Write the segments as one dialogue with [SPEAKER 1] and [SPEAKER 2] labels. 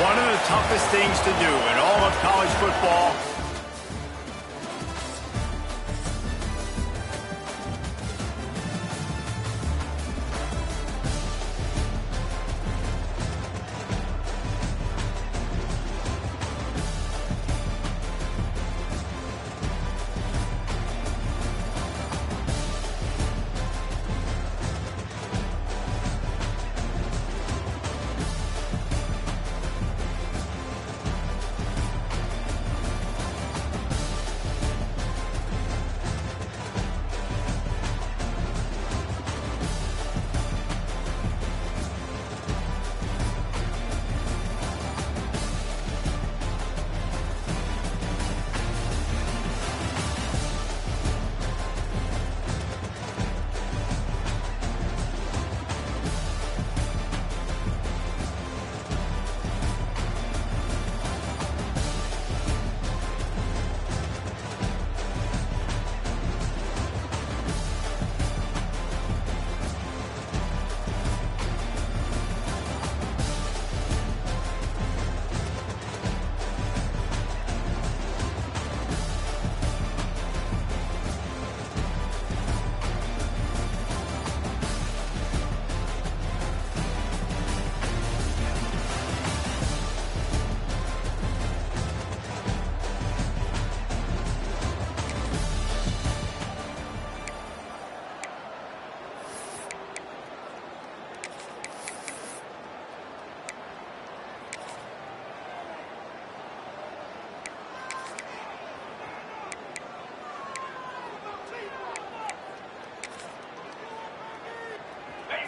[SPEAKER 1] One of the toughest things to do in all of college football.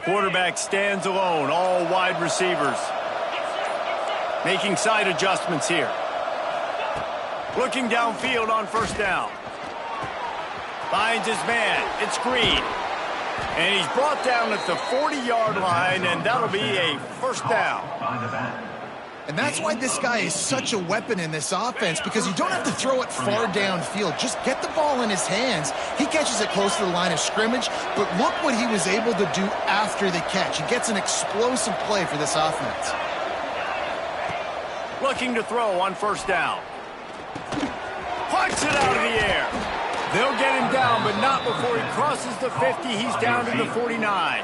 [SPEAKER 1] Quarterback stands alone, all wide receivers. Making side adjustments here. Looking downfield on first down. Finds his man. It's Green. And he's brought down at the 40-yard line, and that'll be a first down.
[SPEAKER 2] And that's why this guy is such a weapon in this offense, because you don't have to throw it far downfield. Just get the ball in his hands. He catches it close to the line of scrimmage, but look what he was able to do after the catch. He gets an explosive play for this offense.
[SPEAKER 1] Looking to throw on first down. Punts it out of the air. They'll get him down, but not before he crosses the 50. He's down to the 49.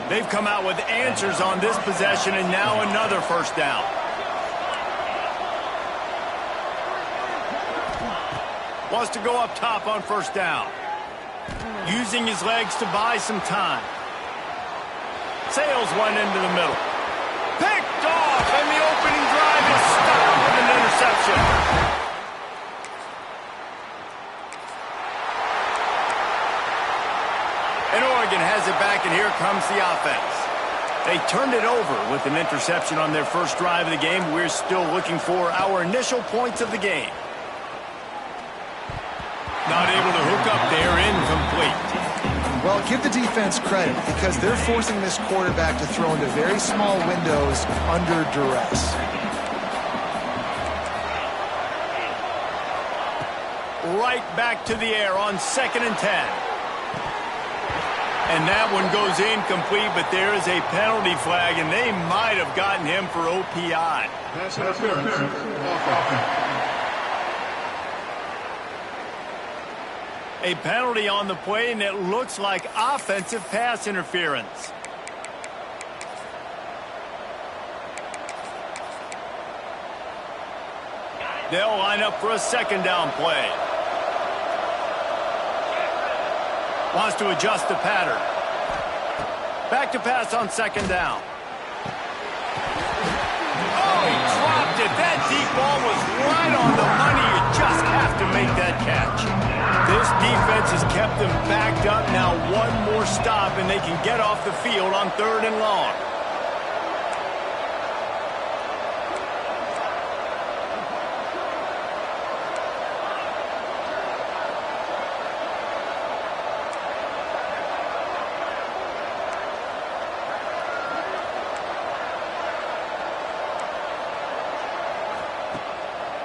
[SPEAKER 1] They've come out with answers on this possession, and now another first down. Wants to go up top on first down. Using his legs to buy some time. Sails one into the middle. Picked off, and the opening drive is stopped with an interception. And Oregon has it back, and here comes the offense. They turned it over with an interception on their first drive of the game. We're still looking for our initial points of the game. Not able to hook up there, incomplete.
[SPEAKER 2] Well, give the defense credit, because they're forcing this quarterback to throw into very small windows under duress.
[SPEAKER 1] Right back to the air on 2nd and 10. And that one goes incomplete, but there is a penalty flag, and they might have gotten him for OPI.
[SPEAKER 3] Pass interference.
[SPEAKER 1] A penalty on the play, and it looks like offensive pass interference. They'll line up for a second down play. Wants to adjust the pattern. Back to pass on second down. Oh, he dropped it. That deep ball was right on the money. You just have to make that catch. This defense has kept them backed up. Now one more stop, and they can get off the field on 3rd and long.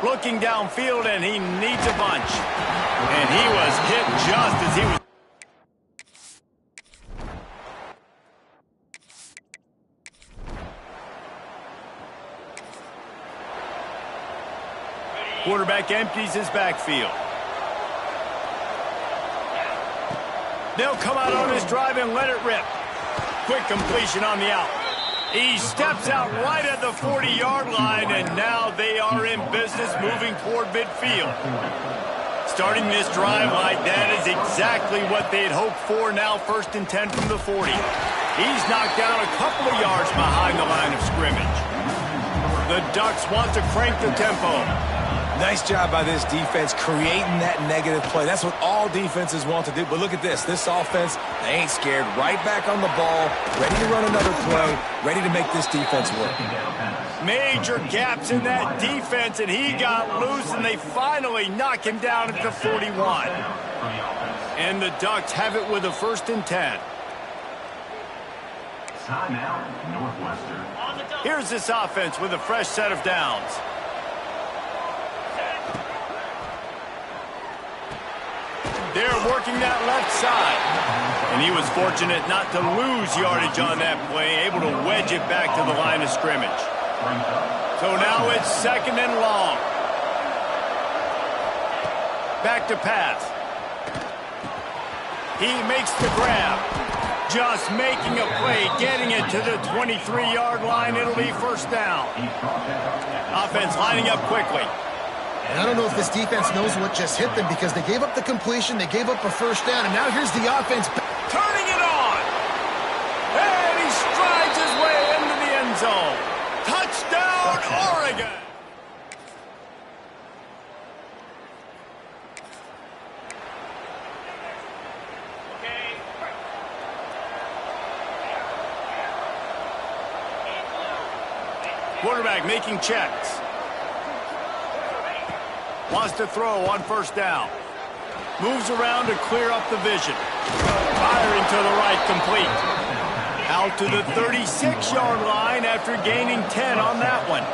[SPEAKER 1] Looking downfield, and he needs a bunch. And he was hit just as he was. Quarterback empties his backfield. They'll come out on this drive and let it rip. Quick completion on the out. He steps out right at the 40-yard line, and now they are in business moving toward midfield. Starting this drive like that is exactly what they had hoped for. Now 1st and 10 from the 40. He's knocked down a couple of yards behind the line of scrimmage. The Ducks want to crank the tempo.
[SPEAKER 3] Nice job by this defense creating that negative play. That's what all defenses want to do. But look at this. This offense, they ain't scared. Right back on the ball, ready to run another play, ready to make this defense work.
[SPEAKER 1] Major gaps in that defense, and he got loose, and they finally knock him down at the 41. And the Ducks have it with a 1st and 10.
[SPEAKER 4] Timeout, Northwestern.
[SPEAKER 1] Here's this offense with a fresh set of downs. They're working that left side. And he was fortunate not to lose yardage on that play, able to wedge it back to the line of scrimmage. So now it's 2nd and long. Back to pass. He makes the grab. Just making a play, getting it to the 23-yard line. It'll be 1st down. Offense lining up quickly.
[SPEAKER 2] And I don't know if this defense knows what just hit them because they gave up the completion, they gave up a 1st down, and now here's the offense.
[SPEAKER 1] Turning it on. And he strides his way into the end zone. Touchdown, Oregon. Quarterback making checks. Wants to throw on 1st down. Moves around to clear up the vision. Firing to the right, complete. Out to the 36-yard line after gaining 10 on that one.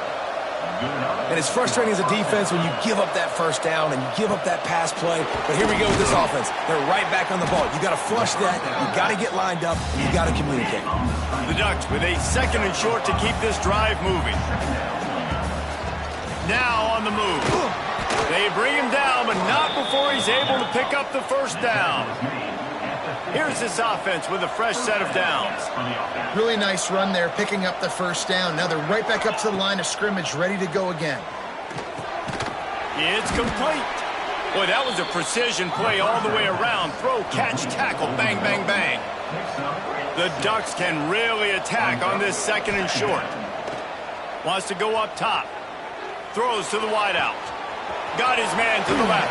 [SPEAKER 3] And it's frustrating as a defense when you give up that 1st down and you give up that pass play. But here we go with this offense. They're right back on the ball. You got to flush that. You got to get lined up. And you got to communicate.
[SPEAKER 1] The Ducks with a 2nd and short to keep this drive moving. Now on the move. They bring him down, but not before he's able to pick up the 1st down. Here's this offense with a fresh set of downs.
[SPEAKER 2] Really nice run there, picking up the 1st down. Now they're right back up to the line of scrimmage, ready to go again.
[SPEAKER 1] It's complete. Boy, that was a precision play all the way around. Throw, catch, tackle, bang, bang, bang. The Ducks can really attack on this 2nd and short. Wants to go up top. Throws to the wideout. Got his man to the left.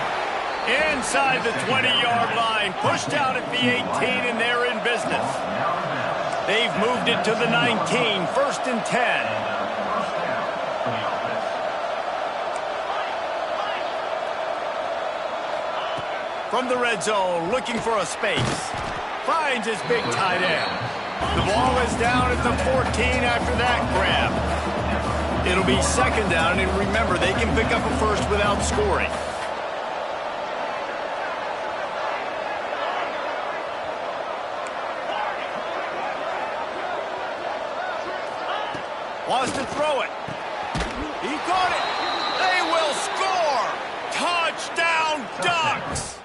[SPEAKER 1] Inside the 20-yard line. Pushed out at the 18, and they're in business. They've moved it to the 19. 1st and 10. From the red zone, looking for a space. Finds his big tight end. The ball is down at the 14 after that grab. It'll be 2nd down, and remember, they can pick up a 1st without scoring. Wants to throw it. He caught it. They will score. Touchdown, Ducks.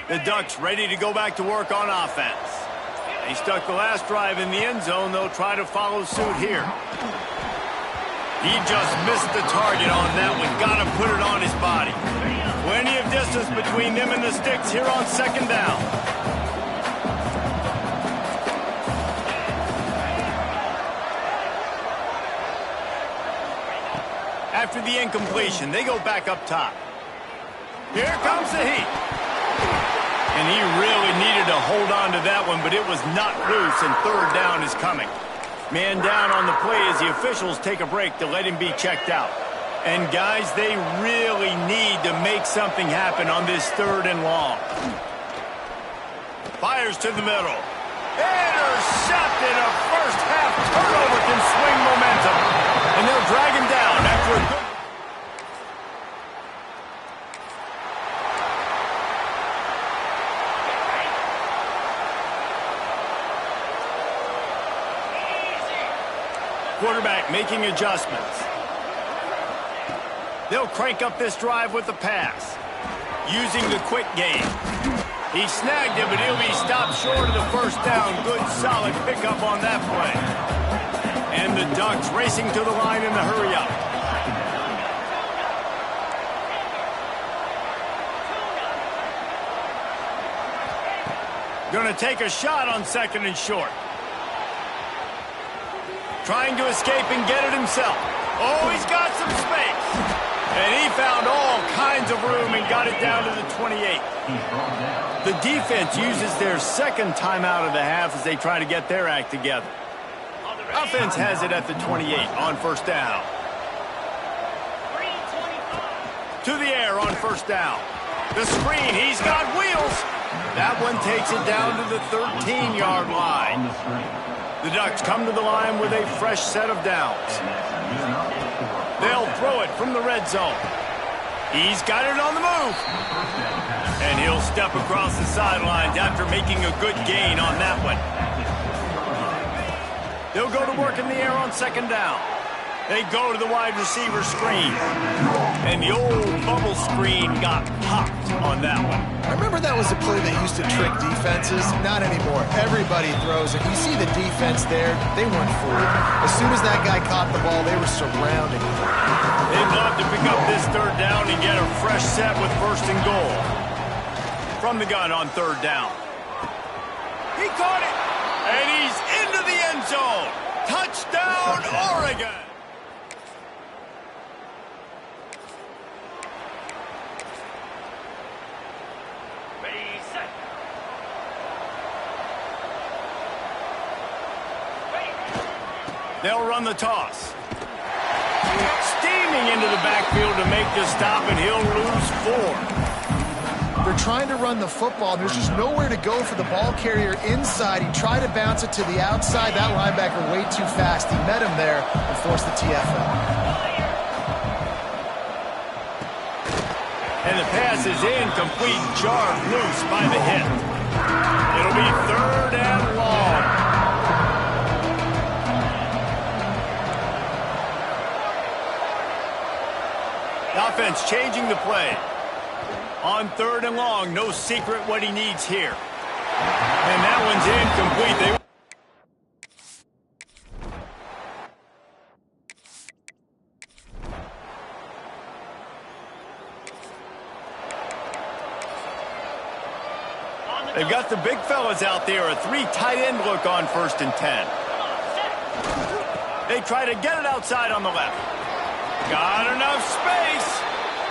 [SPEAKER 1] The Ducks ready to go back to work on offense. They stuck the last drive in the end zone. They'll try to follow suit here. He just missed the target on that one. Got to put it on his body. Plenty of distance between them and the sticks here on 2nd down. After the incompletion, they go back up top. Here comes the heat. And he really needed to hold on to that one, but it was not loose, and 3rd down is coming. Man down on the play as the officials take a break to let him be checked out. And, guys, they really need to make something happen on this 3rd and long. Fires to the middle. Intercepted. A first-half turnover can swing momentum. And they'll drag him down after a good... Quarterback making adjustments. They'll crank up this drive with the pass. Using the quick game. He snagged it, but he'll be stopped short of the first down. Good, solid pickup on that play. And the Ducks racing to the line in the hurry-up. Going to take a shot on 2nd and short. Trying to escape and get it himself. Oh, he's got some space. And he found all kinds of room and got it down to the 28. The defense uses their second timeout of the half as they try to get their act together. Offense has it at the 28 on first down. To the air on first down. The screen, he's got wheels. That one takes it down to the 13-yard line. The Ducks come to the line with a fresh set of downs. They'll throw it from the red zone. He's got it on the move. And he'll step across the sidelines after making a good gain on that one. They'll go to work in the air on 2nd down. They go to the wide receiver screen. And the old bubble screen got popped on that one.
[SPEAKER 2] I remember that was a play that used to trick defenses. Not anymore. Everybody throws it. You see the defense there. They weren't fooled. As soon as that guy caught the ball, they were surrounding him.
[SPEAKER 1] They'd love to pick up this 3rd down and get a fresh set with 1st and goal. From the gun on 3rd down. He caught it. And he's into the end zone. Touchdown, Oregon. They'll run the toss. Steaming into the backfield to make the stop, and he'll lose 4.
[SPEAKER 2] They're trying to run the football. There's just nowhere to go for the ball carrier inside. He tried to bounce it to the outside. That linebacker way too fast. He met him there and forced the TFL.
[SPEAKER 1] And the pass is incomplete, jarred loose by the hit. It'll be 3rd and long. The offense changing the play. On 3rd and long, no secret what he needs here. And that one's incomplete. They've got the big fellas out there, a 3 tight end look on 1st and 10. They try to get it outside on the left. Got enough space.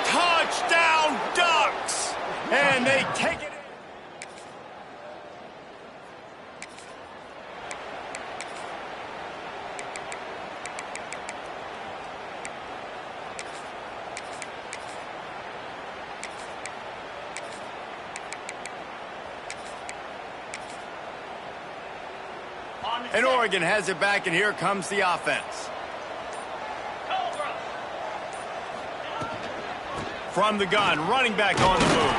[SPEAKER 1] Touchdown, Ducks. And they take it in. And Oregon has it back, and here comes the offense. From the gun, running back on the move.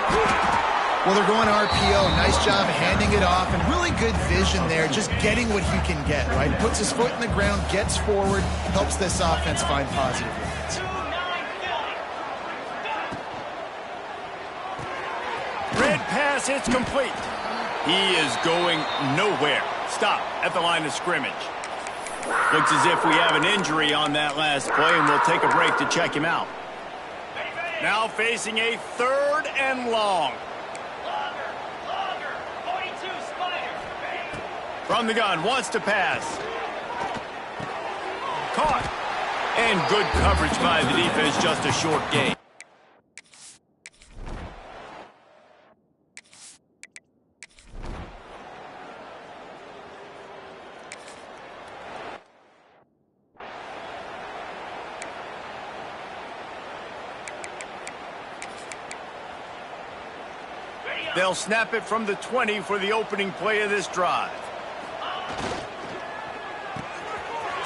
[SPEAKER 2] Well, they're going RPO. Nice job handing it off, and really good vision there, just getting what he can get, right? Puts his foot in the ground, gets forward, helps this offense find positive lines.
[SPEAKER 1] Red pass, it's complete. He is going nowhere. Stop at the line of scrimmage. Looks as if we have an injury on that last play, and we'll take a break to check him out. Now facing a 3rd and long. From the gun, wants to pass. Caught. And good coverage by the defense, just a short gain. They'll snap it from the 20 for the opening play of this drive.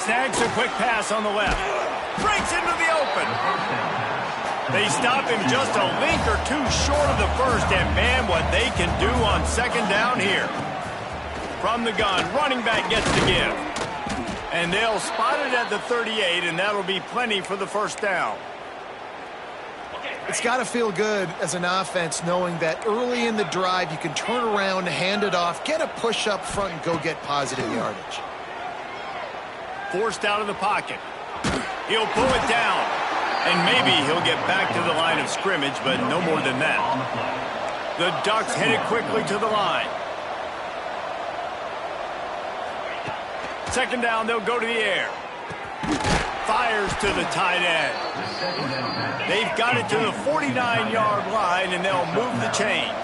[SPEAKER 1] Snags a quick pass on the left. Breaks into the open. They stop him just a link or two short of the first, and man, what they can do on second down here. From the gun, running back gets the give. And they'll spot it at the 38, and that'll be plenty for the first down.
[SPEAKER 2] It's got to feel good as an offense knowing that early in the drive you can turn around, hand it off, get a push up front, and go get positive yardage.
[SPEAKER 1] Forced out of the pocket. He'll pull it down. And maybe he'll get back to the line of scrimmage, but no more than that. The Ducks headed quickly to the line. Second down, they'll go to the air. Fires to the tight end. They've got it to the 49-yard line, and they'll move the chains.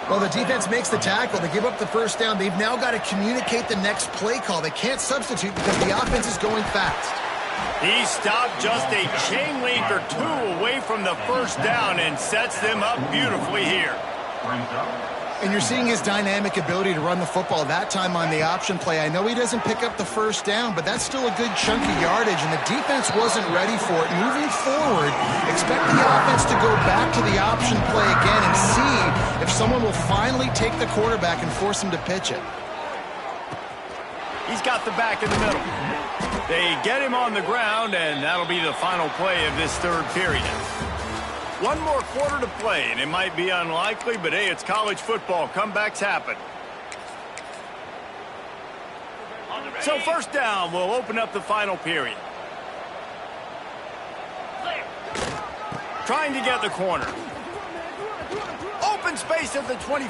[SPEAKER 2] Well, the defense makes the tackle. They give up the first down. They've now got to communicate the next play call. They can't substitute because the offense is going fast.
[SPEAKER 1] He stopped just a chain link or two away from the first down and sets them up beautifully here.
[SPEAKER 2] And you're seeing his dynamic ability to run the football that time on the option play. I know he doesn't pick up the first down, but that's still a good chunk of yardage, and the defense wasn't ready for it. Moving forward, expect the offense to go back to the option play again and see if someone will finally take the quarterback and force him to pitch it.
[SPEAKER 1] He's got the back in the middle. They get him on the ground, and that'll be the final play of this third period. One more quarter to play, and it might be unlikely, but hey, it's college football. Comebacks happen. So first down will open up the final period. Trying to get the corner. Open space at the 20.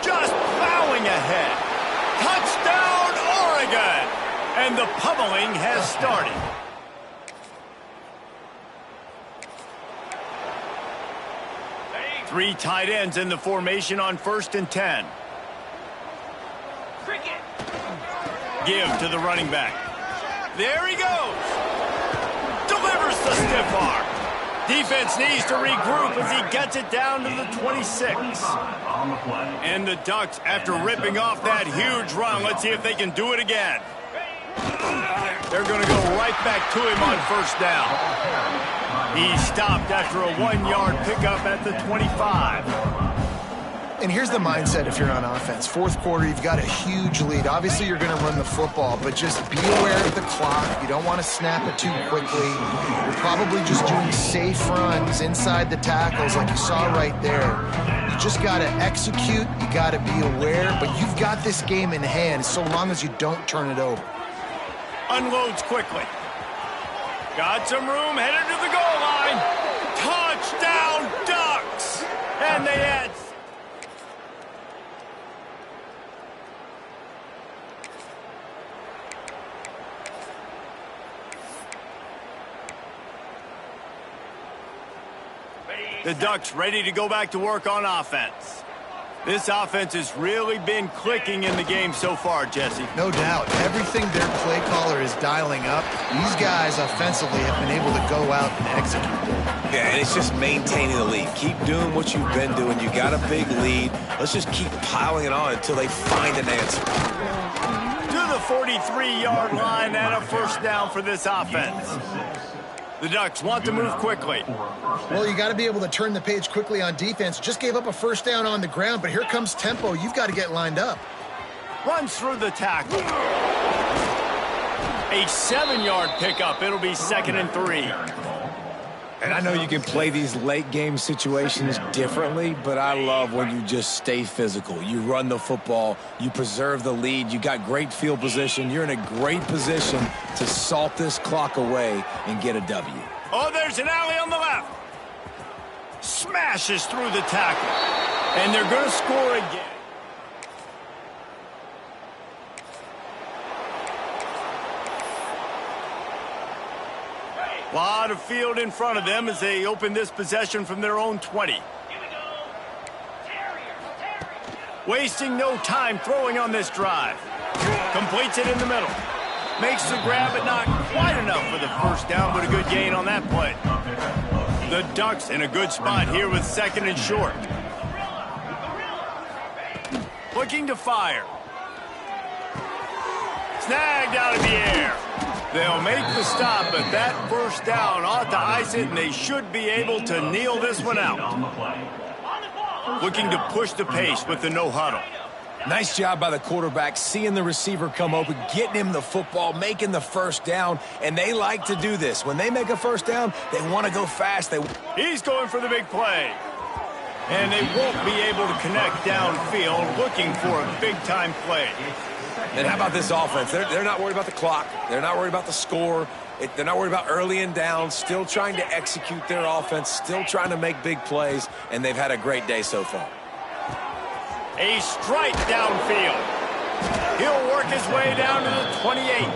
[SPEAKER 1] Just plowing ahead. Touchdown, Oregon! And the pummeling has started. Three tight ends in the formation on 1st and 10. Give to the running back. There he goes. Delivers the stiff arm. Defense needs to regroup as he gets it down to the 26. And the Ducks, after ripping off that huge run, let's see if they can do it again. They're going to go right back to him on first down. He stopped after a 1-yard pickup at the 25.
[SPEAKER 2] And here's the mindset if you're on offense. Fourth quarter, you've got a huge lead. Obviously, you're going to run the football, but just be aware of the clock. You don't want to snap it too quickly. You're probably just doing safe runs inside the tackles like you saw right there. You just got to execute. You got to be aware, but you've got this game in hand so long as you don't turn it over.
[SPEAKER 1] Unloads quickly. Got some room, headed to the goal line. Touchdown, Ducks! And they add. The Ducks ready to go back to work on offense. This offense has really been clicking in the game so far, Jesse.
[SPEAKER 2] No doubt. Everything their play caller is dialing up, these guys offensively have been able to go out and execute.
[SPEAKER 3] Yeah, and it's just maintaining the lead. Keep doing what you've been doing. You got a big lead. Let's just keep piling it on until they find an answer.
[SPEAKER 1] To the 43-yard line and a first down for this offense. The Ducks want to move quickly.
[SPEAKER 2] Well, you got to be able to turn the page quickly on defense. Just gave up a first down on the ground, but here comes tempo. You've got to get lined up.
[SPEAKER 1] Runs through the tackle. A 7-yard pickup. It'll be 2nd and 3.
[SPEAKER 3] And I know you can play these late game situations differently, but I love when you just stay physical. You run the football, you preserve the lead, you got great field position, you're in a great position to salt this clock away and get a W.
[SPEAKER 1] Oh, there's an alley on the left. Smashes through the tackle. And they're going to score again. A lot of field in front of them as they open this possession from their own 20. Wasting no time throwing on this drive. Completes it in the middle. Makes the grab, but not quite enough for the first down, but a good gain on that play. The Ducks in a good spot here with 2nd and short. Looking to fire. Snagged out of the air. They'll make the stop, but that first down ought to ice it, and they should be able to kneel this one out.
[SPEAKER 4] On the play.
[SPEAKER 1] Looking to push the pace with the no huddle.
[SPEAKER 3] Nice job by the quarterback, seeing the receiver come open, getting him the football, making the first down, and they like to do this. When they make a first down, they want to go fast.
[SPEAKER 1] He's going for the big play. And they won't be able to connect downfield, looking for a big-time play.
[SPEAKER 3] And how about this offense? They're not worried about the clock. They're not worried about the score. They're not worried about early and down, still trying to execute their offense, still trying to make big plays, and they've had a great day so far.
[SPEAKER 1] A strike downfield. He'll work his way down to the 28.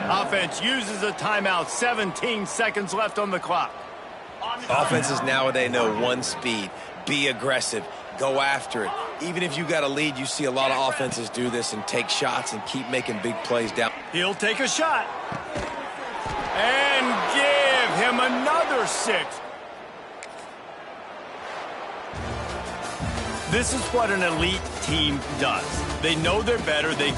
[SPEAKER 1] Offense uses a timeout, 17 seconds left on the clock.
[SPEAKER 3] Offenses nowadays know one speed. Be aggressive. Go after it. Even if you got a lead, you see a lot of offenses do this and take shots and keep making big plays down.
[SPEAKER 1] He'll take a shot. And give him another 6. This is what an elite team does. They know they're better. They